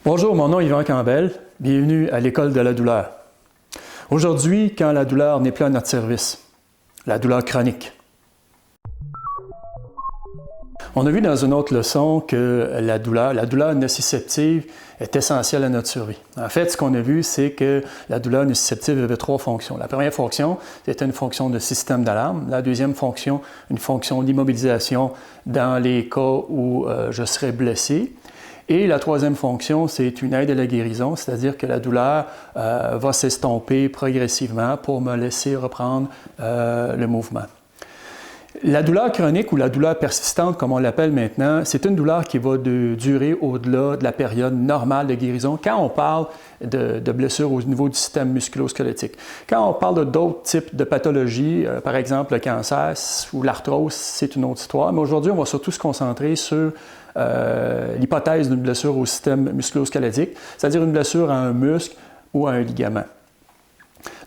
Bonjour, mon nom est Yvan Campbell. Bienvenue à l'École de la douleur. Aujourd'hui, quand la douleur n'est plus à notre service, la douleur chronique. On a vu dans une autre leçon que la douleur nociceptive est essentielle à notre survie. En fait, ce qu'on a vu, c'est que la douleur nociceptive avait trois fonctions. La première fonction, c'était une fonction de système d'alarme. La deuxième fonction, une fonction d'immobilisation dans les cas où je serais blessé. Et la troisième fonction, c'est une aide à la guérison, c'est-à-dire que la douleur va s'estomper progressivement pour me laisser reprendre le mouvement. La douleur chronique ou la douleur persistante, comme on l'appelle maintenant, c'est une douleur qui va durer au-delà de la période normale de guérison quand on parle de blessures au niveau du système musculo-squelettique. Quand on parle d'autres types de pathologies, par exemple le cancer ou l'arthrose, c'est une autre histoire. Mais aujourd'hui, on va surtout se concentrer sur l'hypothèse d'une blessure au système musculo-squelettique, c'est-à-dire une blessure à un muscle ou à un ligament.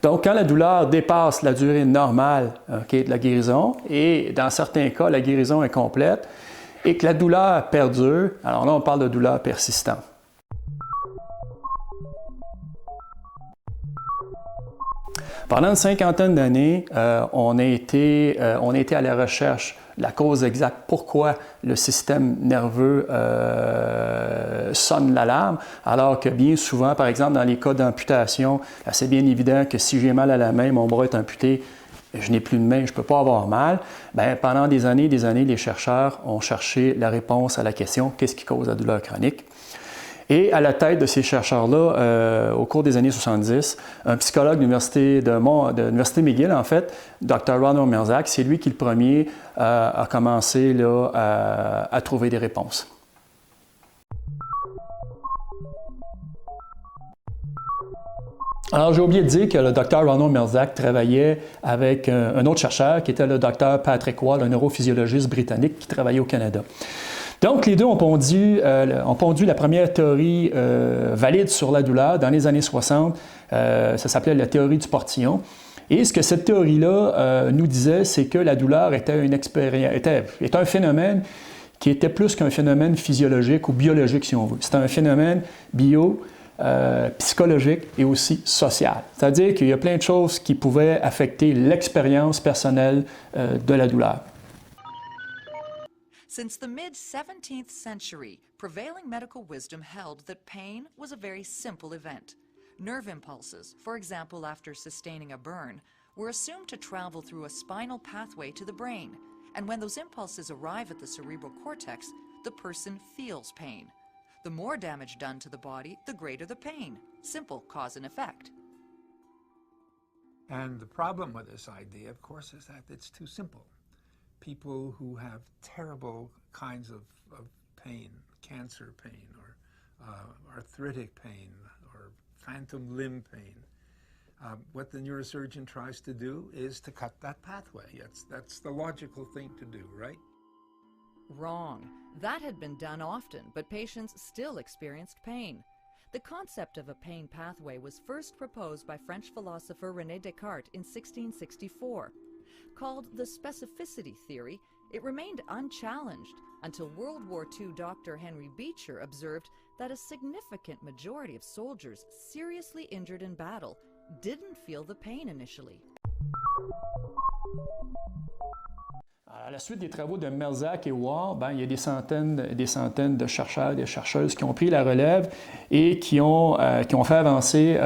Donc, quand la douleur dépasse la durée normale de la guérison, et dans certains cas, la guérison est complète, et que la douleur perdure, alors là, on parle de douleur persistante. Pendant une cinquantaine d'années, on a été à la recherche de la cause exacte, pourquoi le système nerveux sonne l'alarme, alors que bien souvent, par exemple, dans les cas d'amputation, c'est bien évident que si j'ai mal à la main, mon bras est amputé, je n'ai plus de main, je ne peux pas avoir mal. Bien, pendant des années, les chercheurs ont cherché la réponse à la question « Qu'est-ce qui cause la douleur chronique ?» Et à la tête de ces chercheurs-là, au cours des années 70, un psychologue de l'Université McGill, en fait, Dr. Ronald Melzack, c'est lui qui, le premier, a commencé là, à trouver des réponses. Alors, j'ai oublié de dire que le Dr. Ronald Melzack travaillait avec un autre chercheur qui était le Dr. Patrick Wall, un neurophysiologiste britannique qui travaillait au Canada. Donc, les deux ont pondu la première théorie valide sur la douleur dans les années 60. Ça s'appelait la théorie du portillon. Et ce que cette théorie-là nous disait, c'est que la douleur était un phénomène qui était plus qu'un phénomène physiologique ou biologique, si on veut. C'était un phénomène psychologique et aussi social. C'est-à-dire qu'il y a plein de choses qui pouvaient affecter l'expérience personnelle de la douleur. Since the mid-17th century, prevailing medical wisdom held that pain was a very simple event. Nerve impulses, for example after sustaining a burn, were assumed to travel through a spinal pathway to the brain, and when those impulses arrive at the cerebral cortex, the person feels pain. The more damage done to the body, the greater the pain. Simple cause and effect. And the problem with this idea, of course, is that it's too simple. People who have terrible kinds of pain, cancer pain, or arthritic pain, or phantom limb pain, what the neurosurgeon tries to do is to cut that pathway. That's the logical thing to do, right? Wrong. That had been done often, but patients still experienced pain. The concept of a pain pathway was first proposed by French philosopher René Descartes in 1664. Called the specificity theory, it remained unchallenged until World War II Dr. Henry Beecher observed that a significant majority of soldiers seriously injured in battle didn't feel the pain initially. À la suite des travaux de Melzack et Wall, il y a des centaines de chercheurs et de chercheuses qui ont pris la relève et qui ont fait avancer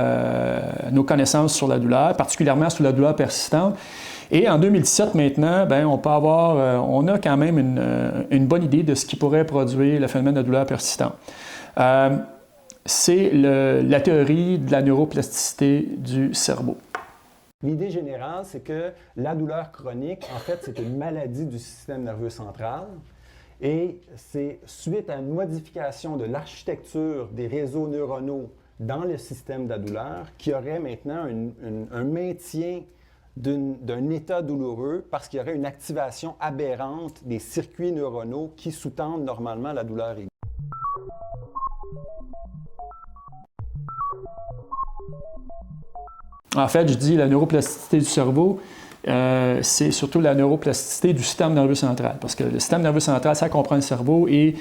nos connaissances sur la douleur, particulièrement sur la douleur persistante. Et en 2017 maintenant, on a quand même une bonne idée de ce qui pourrait produire le phénomène de douleur persistante. C'est la théorie de la neuroplasticité du cerveau. L'idée générale, c'est que la douleur chronique, en fait, c'est une maladie du système nerveux central et c'est suite à une modification de l'architecture des réseaux neuronaux dans le système de la douleur qui aurait maintenant un maintien d'un état douloureux parce qu'il y aurait une activation aberrante des circuits neuronaux qui sous-tendent normalement la douleur aiguë. En fait, je dis la neuroplasticité du cerveau, c'est surtout la neuroplasticité du système nerveux central. Parce que le système nerveux central, ça comprend le cerveau et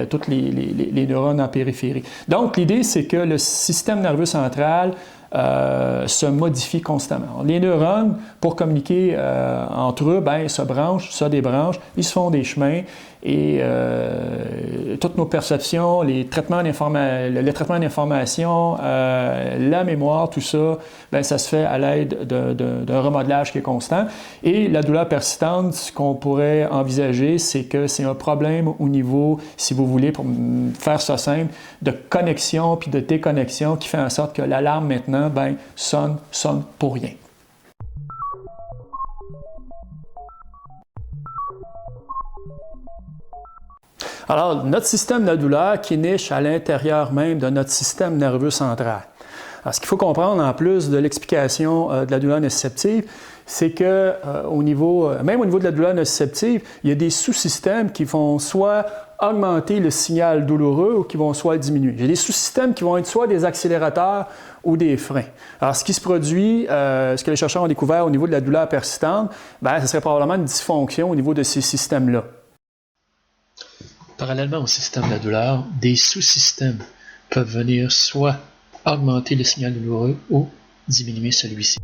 toutes les neurones en périphérie. Donc, l'idée, c'est que le système nerveux central se modifie constamment. Les neurones, pour communiquer entre eux, ben, se branchent, se débranchent, ils se font des chemins et toutes nos perceptions, les traitements d'information, la mémoire, tout ça, ben, ça se fait à l'aide d'un remodelage qui est constant. Et la douleur persistante, ce qu'on pourrait envisager, c'est que c'est un problème au niveau, si vous voulez, pour faire ça simple, de connexion puis de déconnexion qui fait en sorte que l'alarme maintenant, ben, sonne pour rien. Alors, notre système de douleur qui niche à l'intérieur même de notre système nerveux central. Alors, ce qu'il faut comprendre, en plus de l'explication de la douleur nociceptive, c'est que même au niveau de la douleur nociceptive, il y a des sous-systèmes qui vont soit augmenter le signal douloureux ou qui vont soit le diminuer. Il y a des sous-systèmes qui vont être soit des accélérateurs ou des freins. Alors, ce qui se produit, ce que les chercheurs ont découvert au niveau de la douleur persistante, bien, ce serait probablement une dysfonction au niveau de ces systèmes-là. Parallèlement au système de la douleur, des sous-systèmes peuvent venir soit augmenter le signal douloureux ou diminuer celui-ci.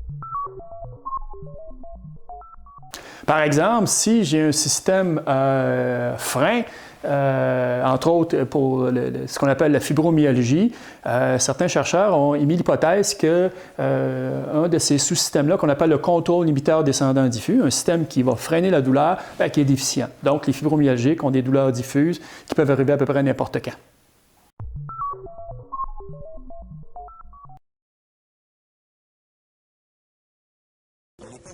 Par exemple, si j'ai un système frein, entre autres pour ce qu'on appelle la fibromyalgie, certains chercheurs ont émis l'hypothèse que un de ces sous-systèmes-là, qu'on appelle le contrôle limiteur descendant diffus, un système qui va freiner la douleur, qui est déficient. Donc, les fibromyalgiques ont des douleurs diffuses qui peuvent arriver à peu près n'importe quand.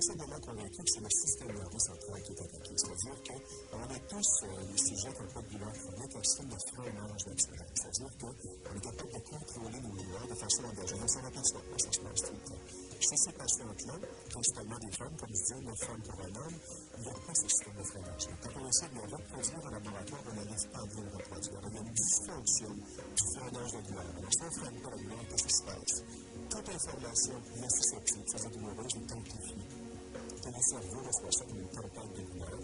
Personnellement convaincu que c'est le système nerveux central qui est attaqué. C'est-à-dire qu'on est tous les sujets comme pas de douleur chronique, un système de freinage naturel. C'est-à-dire qu'on est capable de contrôler nos douleurs de façon engagée. On s'en aperçoit pas, ça se passe tout le temps. Chez ces patientes-là, principalement des femmes, comme je disais, 9 femmes pour un homme, il n'y a pas ce système de freinage. Quand on essaie de le reproduire en laboratoire, on n'arrive pas à bien le reproduire. Il y a une dysfonction du freinage de douleur. Alors, si on ne freine pas la douleur, qu'est-ce qui se passe? Toute information nociceptive, c'est-à-dire douloureuse, est amplifiée. Le cerveau reçoit ça comme une tempête de douleur.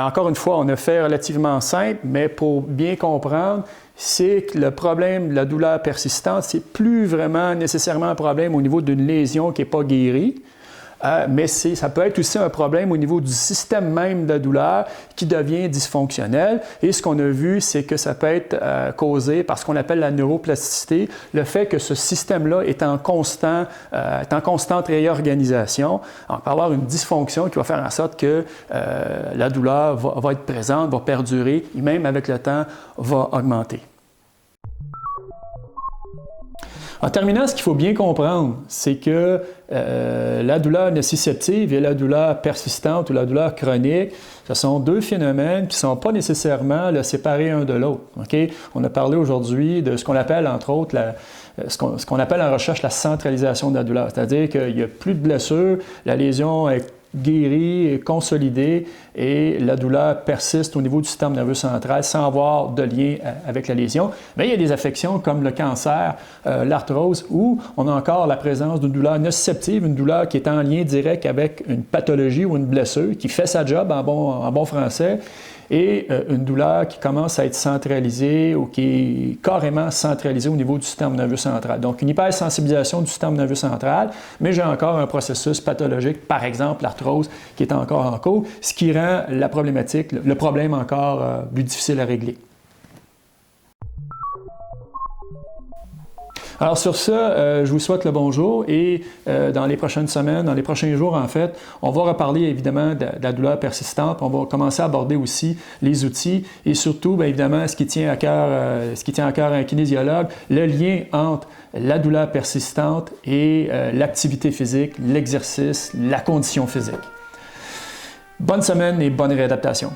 Encore une fois, on a fait relativement simple, mais pour bien comprendre, c'est que le problème de la douleur persistante, c'est plus vraiment nécessairement un problème au niveau d'une lésion qui n'est pas guérie, mais ça peut être aussi un problème au niveau du système même de la douleur qui devient dysfonctionnel. Et ce qu'on a vu, c'est que ça peut être causé par ce qu'on appelle la neuroplasticité, le fait que ce système-là est en constante réorganisation. On peut avoir une dysfonction qui va faire en sorte que la douleur va être présente, va perdurer et même avec le temps va augmenter. En terminant, ce qu'il faut bien comprendre, c'est que la douleur nociceptive et la douleur persistante ou la douleur chronique, ce sont deux phénomènes qui ne sont pas nécessairement séparés un de l'autre. Okay? On a parlé aujourd'hui de ce qu'on appelle, entre autres, ce qu'on appelle en recherche la centralisation de la douleur, c'est-à-dire qu'il n'y a plus de blessure, la lésion est guérie, consolidée et la douleur persiste au niveau du système nerveux central sans avoir de lien avec la lésion. Mais il y a des affections comme le cancer, l'arthrose, où on a encore la présence d'une douleur nociceptive, une douleur qui est en lien direct avec une pathologie ou une blessure qui fait sa job en bon français, et une douleur qui commence à être centralisée ou qui est carrément centralisée au niveau du système nerveux central. Donc, une hypersensibilisation du système nerveux central, mais j'ai encore un processus pathologique, par exemple l'arthrose, qui est encore en cours, ce qui rend la problématique, le problème encore plus difficile à régler. Alors sur ça, je vous souhaite le bonjour et dans les prochaines semaines, dans les prochains jours en fait, on va reparler évidemment de la douleur persistante, on va commencer à aborder aussi les outils et surtout, bien évidemment, ce qui tient à cœur à un kinésiologue, le lien entre la douleur persistante et l'activité physique, l'exercice, la condition physique. Bonne semaine et bonne réadaptation.